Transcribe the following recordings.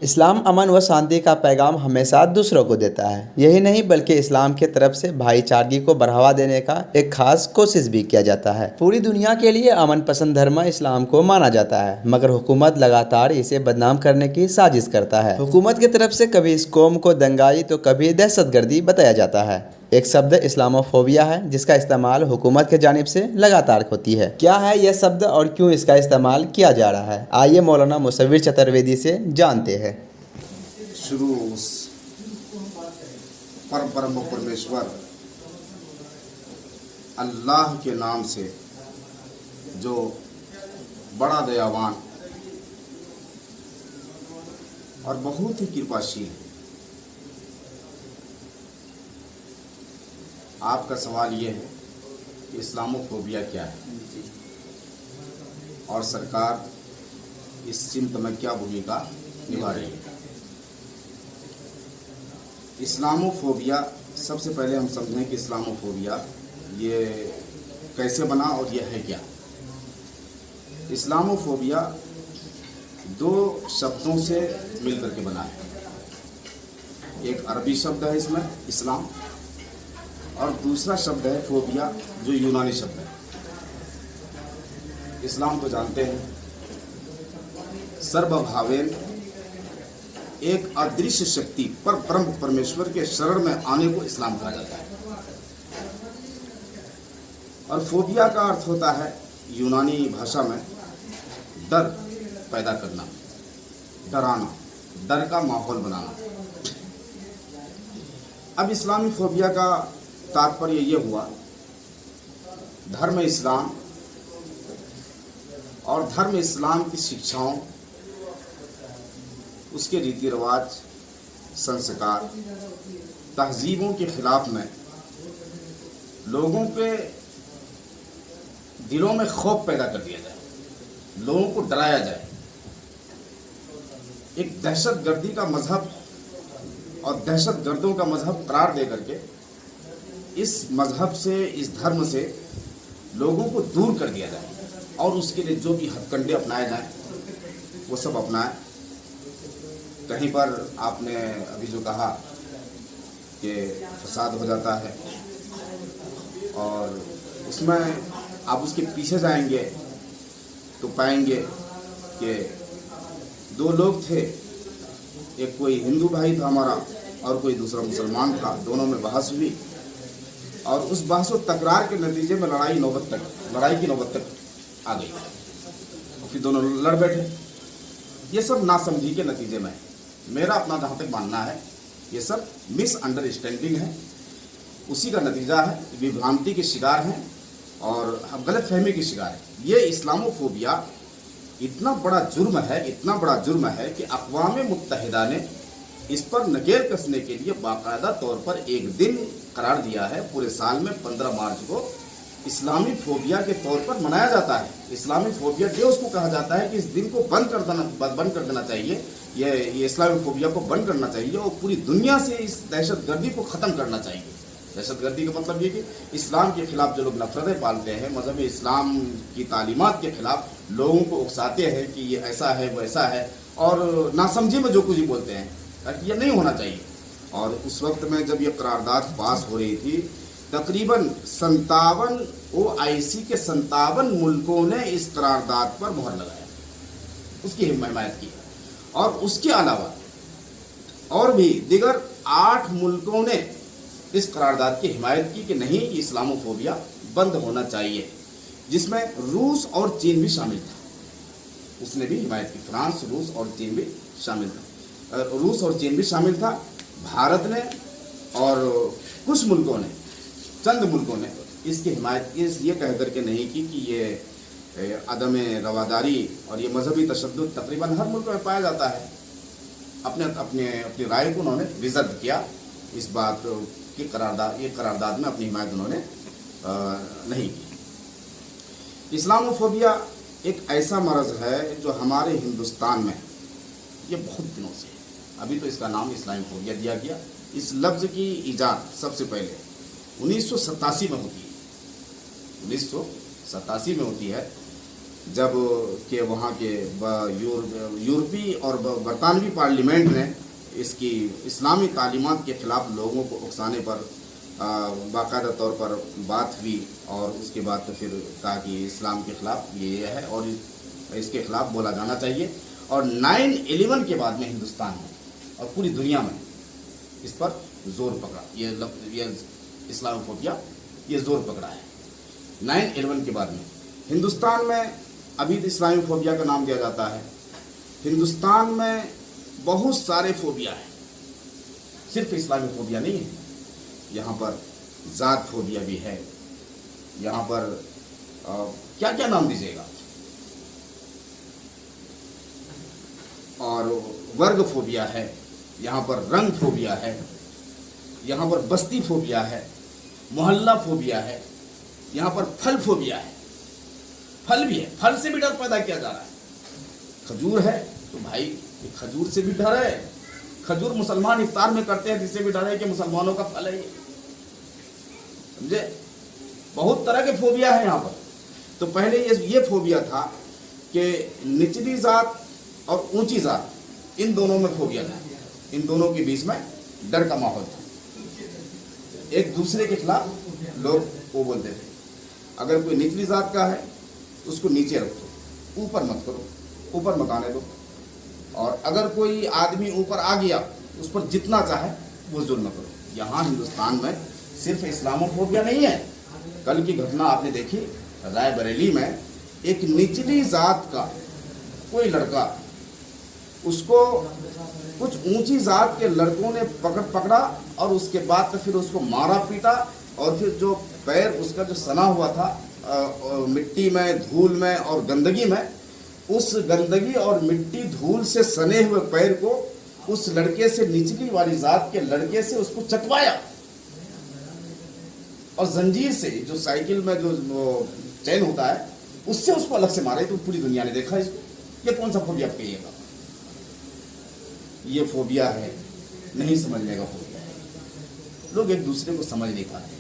इस्लाम अमन व शांति का पैगाम हमेशा दूसरों को देता है। यही नहीं बल्कि इस्लाम की तरफ से भाईचारगी को बढ़ावा देने का एक खास कोशिश भी किया जाता है। पूरी दुनिया के लिए अमन पसंद धर्म इस्लाम को माना जाता है, मगर हुकूमत लगातार इसे बदनाम करने की साजिश करता है। हुकूमत की तरफ से कभी इस कौम को दंगाई तो कभी दहशतगर्दी बताया जाता है। एक शब्द इस्लामोफोबिया है, जिसका इस्तेमाल हुकूमत के जानिब से लगातार होती है। क्या है यह शब्द और क्यों इसका इस्तेमाल किया जा रहा है, आइए मौलाना मुसव्विर चतुर्वेदी से जानते हैं। शुरू उस परम परमेश्वर अल्लाह के नाम से जो बड़ा दयावान और बहुत ही कृपाशील है। आपका सवाल ये है कि इस्लामोफोबिया क्या है और सरकार इस सिमत में क्या भूमिका निभा रही है। इस्लामोफोबिया, सबसे पहले हम समझें कि इस्लामोफोबिया ये कैसे बना और ये है क्या। इस्लामोफोबिया दो शब्दों से मिलकर के बना है। एक अरबी शब्द है इसमें इस्लाम, और दूसरा शब्द है फोबिया जो यूनानी शब्द है। इस्लाम को जानते हैं, सर्वभावेन एक अदृश्य शक्ति पर परम परमेश्वर के शरण में आने को इस्लाम कहा जाता है। और फोबिया का अर्थ होता है यूनानी भाषा में डर पैदा करना, डराना, डर का माहौल बनाना। अब इस्लामी फोबिया का तात्पर्य ये हुआ, धर्म इस्लाम और धर्म इस्लाम की शिक्षाओं, उसके रीति रिवाज, संस्कार, तहजीबों के खिलाफ में लोगों के दिलों में खौफ पैदा कर दिया जाए, लोगों को डराया जाए। एक दहशतगर्दी का मजहब और दहशतगर्दों का मजहब करार दे करके इस मजहब से, इस धर्म से लोगों को दूर कर दिया जाए और उसके लिए जो भी हथकंडे अपनाए जाएं वो सब अपनाएं। कहीं पर आपने अभी जो कहा कि फसाद हो जाता है और उसमें आप उसके पीछे जाएंगे तो पाएंगे कि दो लोग थे, एक कोई हिंदू भाई था हमारा और कोई दूसरा मुसलमान था, दोनों में बहस हुई और उस बहस व तकरार के नतीजे में लड़ाई की नौबत तक आ गई और फिर दोनों लड़ बैठे। ये सब नासमझी के नतीजे में है। मेरा अपना जहाँ तक मानना है ये सब मिसअंडरस्टैंडिंग है, उसी का नतीजा है। विभ्रांति के शिकार हैं और हम गलतफहमी के शिकार हैं। ये इस्लामोफोबिया इतना बड़ा जुर्म है कि अक़वाम मुत्तहिदा ने इस पर नकेल कसने के लिए बाकायदा तौर पर एक दिन करार दिया है। पूरे साल में 15 मार्च को इस्लामी फोबिया के तौर पर मनाया जाता है। इस्लामी फोबिया डे उसको कहा जाता है कि इस दिन को बंद कर देना चाहिए। ये इस्लामी फोबिया को बंद करना चाहिए और पूरी दुनिया से इस दहशतगर्दी को ख़त्म करना चाहिए। दहशतगर्दी का मतलब ये कि इस्लाम के खिलाफ जो लोग नफरतें पालते हैं, मजहब इस्लाम की तालीमात के खिलाफ लोगों को उकसाते हैं कि ये ऐसा है वो ऐसा है और नासमझी में जो कुछ ही बोलते हैं, ये नहीं होना चाहिए। और उस वक्त में जब ये करारदाद पास हो रही थी, तकरीबन 57 OIC के 57 मुल्कों ने इस करारदाद पर मोहर लगाया, उसकी हिमायत की। और उसके अलावा और भी दिगर 8 मुल्कों ने इस करारदाद की हिमायत की कि नहीं, इस्लामोफोबिया बंद होना चाहिए, जिसमें रूस और चीन भी शामिल था। उसने भी हिमायत की, फ्रांस, रूस और चीन भी शामिल था। रूस और चीन भी शामिल था। भारत ने और कुछ मुल्कों ने, चंद मुल्कों ने इसकी हिमायत ये कह करके नहीं की कि ये अदम रवादारी और ये मजहबी तशद्दुद तकरीबन हर मुल्क में पाया जाता है। अपनी राय को उन्होंने रिजर्व किया। इस बात की करारदाद में अपनी हिमायत उन्होंने नहीं की। इस्लामोफोबिया एक ऐसा मर्ज़ है जो हमारे हिंदुस्तान में ये बहुत दिनों से, अभी तो इसका नाम इस्लामोफोबिया दिया गया। इस लफ्ज़ की ईजाद सबसे पहले 1987 में होती है। 1987 में होती है जब के वहाँ के यूरोपी और बरतानवी पार्लियामेंट ने इसकी इस्लामी तालीमात के ख़िलाफ़ लोगों को उकसाने पर बाकायदा तौर पर बात हुई, और उसके बाद तो फिर कहा कि इस्लाम के ख़िलाफ़ ये है और इसके ख़िलाफ़ बोला जाना चाहिए। और 9/11 के बाद में हिंदुस्तान में और पूरी दुनिया में इस पर ज़ोर पकड़ा, ये इस्लामोफोबिया ये ज़ोर पकड़ा है 9/11 के बाद में। हिंदुस्तान में अभी तो इस्लामोफोबिया का नाम दिया जाता है। हिंदुस्तान में बहुत सारे फोबिया हैं, सिर्फ इस्लामोफोबिया नहीं है। यहाँ पर ज़ात फोबिया भी है, यहाँ पर क्या क्या नाम दीजिएगा, और वर्ग फोबिया है, यहाँ पर रंग फोबिया है, यहाँ पर बस्ती फोबिया है, मोहल्ला फोबिया है, यहाँ पर फल फोबिया है। फल भी है, फल से भी डर पैदा किया जा रहा है। खजूर है तो भाई ये खजूर से भी डर है। खजूर मुसलमान इफ्तार में करते हैं, जिससे भी डर है कि मुसलमानों का फल है ये, समझे। बहुत तरह के फोबिया है यहाँ पर। तो पहले ये फोबिया था कि निचली जात और ऊंची जात, इन दोनों में फोबिया था, इन दोनों के बीच में डर का माहौल था। एक दूसरे के खिलाफ लोग वो बोलते थे, अगर कोई निचली जात का है उसको नीचे रखो, ऊपर मत करो, ऊपर मत आने दो। और अगर कोई आदमी ऊपर आ गया उस पर जितना चाहे वो जुल्म करो। यहाँ हिंदुस्तान में सिर्फ इस्लामोफोबिया नहीं है। कल की घटना आपने देखी, रायबरेली में एक निचली जात का कोई लड़का, उसको कुछ ऊंची जात के लड़कों ने पकड़ा और उसके बाद तो फिर उसको मारा पीटा, और फिर जो पैर उसका जो सना हुआ था मिट्टी में, धूल में और गंदगी में, उस गंदगी और मिट्टी धूल से सने हुए पैर को उस लड़के से, निचली वाली जात के लड़के से उसको चटवाया, और जंजीर से, जो साइकिल में जो चैन होता है उससे उसको अलग से मारे। तो पूरी दुनिया ने देखा इसको। ये कौन सा फोबिया आप कहिएगा? ये फोबिया है, नहीं समझने का फोबिया है। लोग एक दूसरे को समझ नहीं पाते,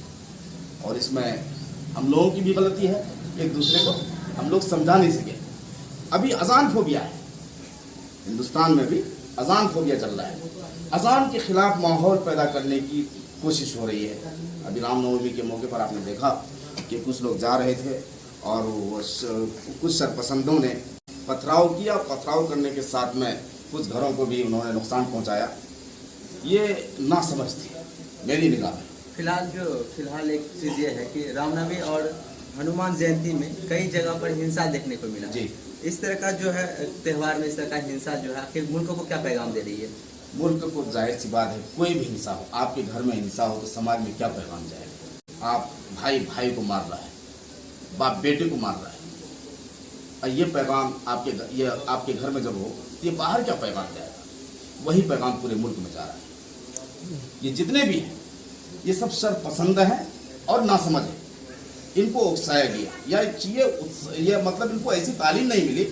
और इसमें हम लोगों की भी गलती है, एक दूसरे को हम लोग समझा नहीं सके। अभी अजान फोबिया है, हिंदुस्तान में भी अजान फोबिया चल रहा है। अजान के खिलाफ माहौल पैदा करने की कोशिश हो रही है। अभी रामनवमी के मौके पर आपने देखा कि कुछ लोग जा रहे थे और कुछ सरपसंदों ने पथराव किया। पथराव करने के साथ में कुछ घरों को भी उन्होंने नुकसान पहुंचाया। ये नासमझ थी मेरी निगाह में। फिलहाल एक चीज़ ये है कि रामनवमी और हनुमान जयंती में कई जगह पर हिंसा देखने को मिला जी। इस तरह का जो है त्यौहार में इस तरह का हिंसा जो है आखिर मुल्क को क्या पैगाम दे रही है? मुल्क को जाहिर सी बात है, कोई भी हिंसा हो, आपके घर में हिंसा हो तो समाज में क्या पैगाम जाएगा? आप भाई भाई को मार रहा है, बाप बेटे को मार रहा है, और ये पैगाम आपके घर में जब हो तो ये बाहर क्या पैगाम जाएगा? वही पैगाम पूरे मुल्क में जा रहा है। ये जितने भी हैं ये सब शरपसंद हैं और नासमझ हैं। इनको उकसाया गया, या ये मतलब इनको ऐसी तालीम नहीं मिली।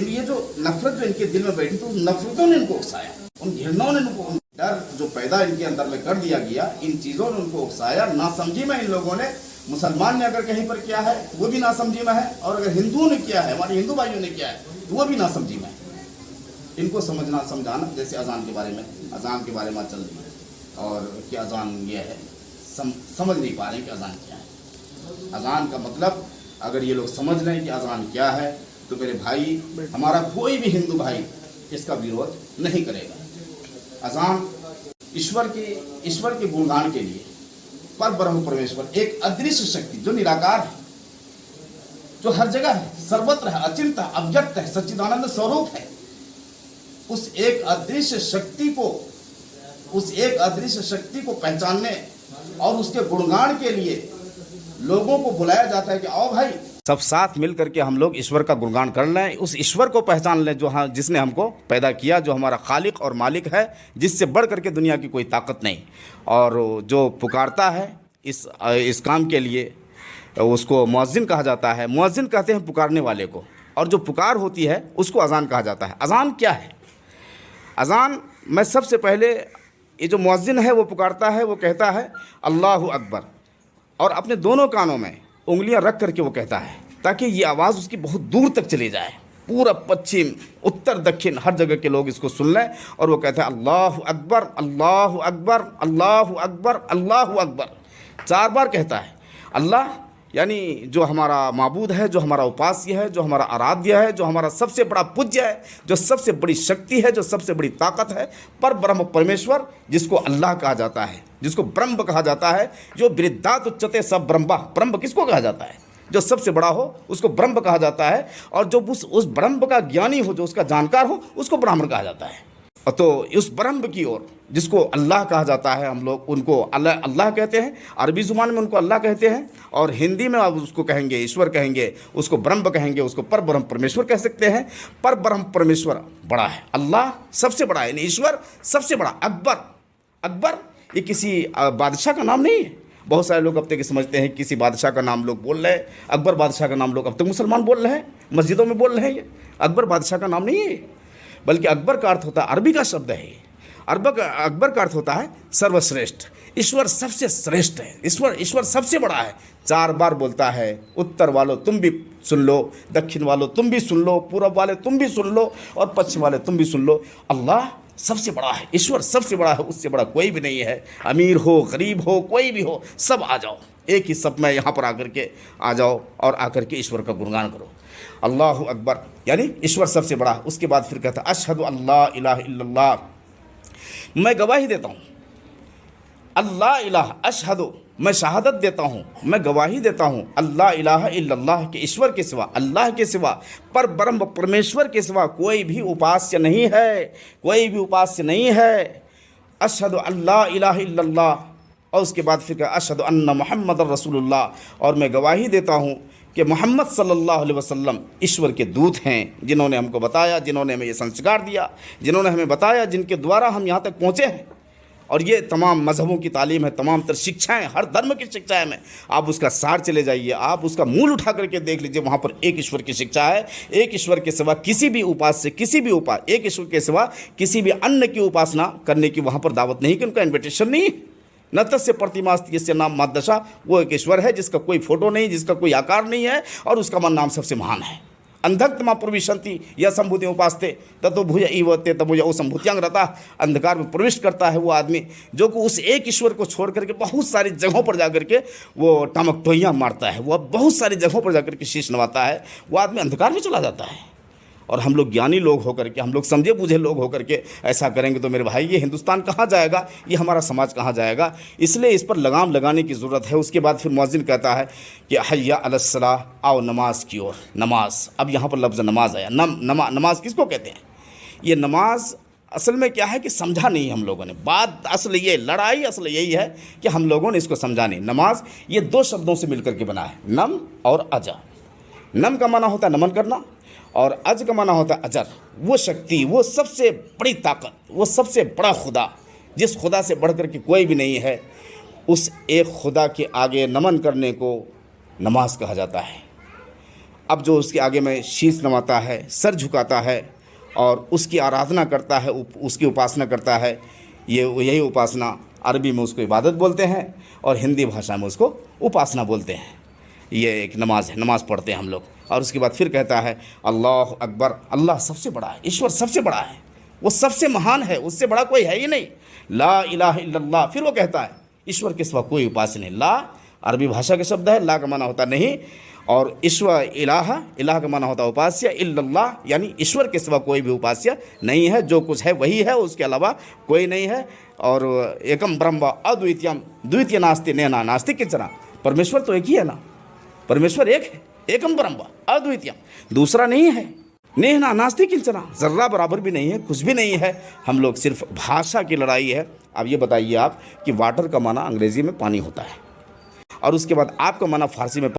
ये जो नफरत जो इनके दिल में बैठी, तो नफरतों ने इनको उकसाया, उन घृणाओं ने इनको, डर जो पैदा इनके अंदर में कर दिया गया, इन चीज़ों ने उनको उकसाया। नासमझी में इन लोगों ने, मुसलमान ने अगर कहीं पर किया है वो भी नासमझी में है, और अगर हिंदुओं ने किया है, हमारे हिंदू भाइयों ने किया है, तो वो भी नासमझी में है। इनको समझाना, जैसे अजान के बारे में चल रही है, और कि अजान ये है, समझ नहीं पा रहे कि अजान क्या है। अजान का मतलब अगर ये लोग समझ लें कि अजान क्या है, तो मेरे भाई, हमारा कोई भी हिंदू भाई इसका विरोध नहीं करेगा। अजान ईश्वर के गुणगान के लिए, पर ब्रह्म परमेश्वर, एक अदृश्य शक्ति जो निराकार है, जो हर जगह है, सर्वत्र है, अचिंत्य है, अव्यक्त है, सच्चिदानंद स्वरूप है, उस एक अदृश्य शक्ति को पहचानने और उसके गुणगान के लिए लोगों को बुलाया जाता है कि आओ भाई, सब साथ मिल करके हम लोग ईश्वर का गुणगान कर लें, उस ईश्वर को पहचान लें जो जिसने हमको पैदा किया, जो हमारा खालिक और मालिक है, जिससे बढ़ करके दुनिया की कोई ताकत नहीं। और जो पुकारता है इस काम के लिए, उसको मुअज्जिन कहा जाता है। मुअज्जिन कहते हैं पुकारने वाले को, और जो पुकार होती है उसको अजान कहा जाता है। अजान क्या है? अजान में सबसे पहले ये जो मुअज्जिन है वो पुकारता है, वो कहता है अल्लाहु अकबर, और अपने दोनों कानों में उंगलियां रख करके वो कहता है, ताकि ये आवाज़ उसकी बहुत दूर तक चली जाए, पूरा पश्चिम उत्तर दक्षिण हर जगह के लोग इसको सुन लें। और वो कहते हैं अल्लाह अकबर अल्लाह अकबर अल्लाह अकबर अल्लाह अकबर, 4 बार कहता है। अल्लाह यानी जो हमारा माबूद है, जो हमारा उपास्य है, जो हमारा आराध्य है, जो हमारा सबसे बड़ा पूज्य है, जो सबसे बड़ी शक्ति है, जो सबसे बड़ी ताकत है, पर ब्रह्म परमेश्वर जिसको अल्लाह कहा जाता है, जिसको ब्रह्म कहा जाता है, जो वृद्धात उच्चते सब ब्रह्मा, ब्रह्म किसको कहा जाता है? जो सबसे बड़ा हो उसको ब्रह्म कहा जाता है। और जो उस ब्रह्म का ज्ञानी हो, जो उसका जानकार हो, उसको ब्राह्मण कहा जाता है। तो उस ब्रह्म की ओर जिसको अल्लाह कहा जाता है, हम लोग उनको अल्लाह कहते हैं, अरबी ज़ुबान में उनको अल्लाह कहते हैं, और हिंदी में आप उसको कहेंगे ईश्वर कहेंगे, उसको ब्रह्म कहेंगे, उसको पर ब्रह्म परमेश्वर कह सकते हैं। पर ब्रह्म परमेश्वर बड़ा है, अल्लाह सबसे बड़ा है, यानी ईश्वर सबसे बड़ा। अकबर, अकबर ये किसी बादशाह का नाम नहीं है। बहुत सारे लोग अब तक समझते हैं किसी बादशाह का नाम लोग बोल रहे हैं, अकबर बादशाह का नाम लोग अब तक मुसलमान बोल रहे हैं, मस्जिदों में बोल रहे हैं। ये अकबर बादशाह का नाम नहीं है, बल्कि अकबर का अर्थ होता है, अरबी का शब्द है अकबर का अर्थ होता है सर्वश्रेष्ठ। ईश्वर सबसे श्रेष्ठ है, ईश्वर सबसे बड़ा है। 4 बार बोलता है, उत्तर वालों तुम भी सुन लो, दक्षिण वालों तुम भी सुन लो, पूरब वाले तुम भी सुन लो, और पश्चिम वाले तुम भी सुन लो। अल्लाह सबसे बड़ा है, ईश्वर सबसे बड़ा है, उससे बड़ा कोई भी नहीं है। अमीर हो गरीब हो कोई भी हो, सब आ जाओ एक ही सब में यहाँ पर आकर के आ जाओ और आकर के ईश्वर का गुणगान करो। अल्लाह अकबर यानी ईश्वर सबसे बड़ा। उसके बाद फिर कहता है अशहदु अल्ला इलाहा इल्लल्लाह, मैं गवाही देता हूँ, अल्लाह इलाहा अशहदु मैं शहादत देता हूँ, मैं गवाही देता हूँ, अल्लाह इलाहा इल्लल्लाह के ईश्वर के सिवा, अल्लाह के सिवा, पर ब्रह्म परमेश्वर के सिवा कोई भी उपास्य नहीं है, कोई भी उपास्य नहीं है। अशहदु अल्लाह इलाहा इल्लल्लाह, और उसके बाद फिर अशहदु अन्ना मुहम्मद रसूलुल्लाह, और मैं गवाही देता हूँ कि मोहम्मद सल्लल्लाहु अलैहि वसल्लम ईश्वर के दूत हैं, जिन्होंने हमको बताया, जिन्होंने हमें ये संस्कार दिया, जिन्होंने हमें बताया, जिनके द्वारा हम यहाँ तक पहुँचे हैं। और ये तमाम मज़हबों की तालीम है, तमाम तर शिक्षाएँ, हर धर्म की शिक्षाएँ में आप उसका सार चले जाइए, आप उसका मूल उठा करके देख लीजिए, वहाँ पर एक ईश्वर की शिक्षा है। एक ईश्वर के सिवा किसी भी उपास्य, एक ईश्वर के सिवा किसी भी अन्य की उपासना करने की वहाँ पर दावत नहीं, कि उनका इन्विटेशन नहीं। न तस्य प्रतिमास्ति यस्य नाम मादशा, वो एक ईश्वर है जिसका कोई फोटो नहीं, जिसका कोई आकार नहीं है, और उसका नाम सबसे महान है। अंधकतमा प्रविशन्ति या संभूति उपासते ततो भुज इवते तमुज ओ संभूतियांग रहता। अंधकार में प्रविष्ट करता है वो आदमी जो कि उस एक ईश्वर को छोड़ करके बहुत सारी जगहों पर जाकर के वो टमक टोइयाँ मारता है, वो बहुत सारी जगहों पर जाकर के शीश नवाता है, वो आदमी अंधकार में चला जाता है। और हम लोग ज्ञानी लोग होकर के, हम लोग समझे बूझे लोग होकर के ऐसा करेंगे तो मेरे भाई ये हिंदुस्तान कहाँ जाएगा, ये हमारा समाज कहाँ जाएगा। इसलिए इस पर लगाम लगाने की ज़रूरत है। उसके बाद फिर मुअज्जिन कहता है कि हय्या अलस्सलाह, आओ नमाज की ओर। नमाज, अब यहाँ पर लफ्ज़ नमाज आया। नमाज किसको कहते हैं? ये नमाज असल में क्या है कि समझा नहीं हम लोगों ने। बात असल ये, लड़ाई असल यही है कि हम लोगों ने इसको समझा नहीं। नमाज ये 2 शब्दों से मिलकर के बना है, नम और अजा। नम का माना होता है नमन करना, और अज का माना होता है अजर, वो शक्ति, वो सबसे बड़ी ताकत, वो सबसे बड़ा खुदा, जिस खुदा से बढ़कर के कोई भी नहीं है, उस एक खुदा के आगे नमन करने को नमाज कहा जाता है। अब जो उसके आगे में शीश नवाता है, सर झुकाता है और उसकी आराधना करता है, उसकी उपासना करता है, यही उपासना, अरबी में उसको इबादत बोलते हैं और हिंदी भाषा में उसको उपासना बोलते हैं। ये एक नमाज है, नमाज पढ़ते हैं हम लोग। और उसके बाद फिर कहता है अल्लाह अकबर, अल्लाह सबसे बड़ा है, ईश्वर सबसे बड़ा है, वो सबसे महान है, उससे बड़ा कोई है ही नहीं। ला इलाहा इल्लल्लाह, फिर वो कहता है ईश्वर के सिवा कोई उपास्य नहीं। ला अरबी भाषा का शब्द है, ला का माना होता नहीं, और ईश्वर इलाह का माना होता उपास्य, इल्लल्लाह यानी ईश्वर के सिवा कोई भी उपास्य नहीं है, जो कुछ है वही है, उसके अलावा कोई नहीं है। और एकम ब्रह्म अद्वितीयम द्वितीय नास्ति नेना नास्ति किंचन, परमेश्वर तो एक ही है ना, परमेश्वर एक है, एकम ब्रह्म अद्वितीयम, दूसरा नहीं है। नेहना नास्ति किंचना, जर्रा बराबर भी नहीं है, कुछ भी नहीं है। हम लोग सिर्फ भाषा की लड़ाई है। अब ये बताइए आप कि वाटर का माना अंग्रेजी में पानी होता है, और उसके बाद आपका माना फारसी में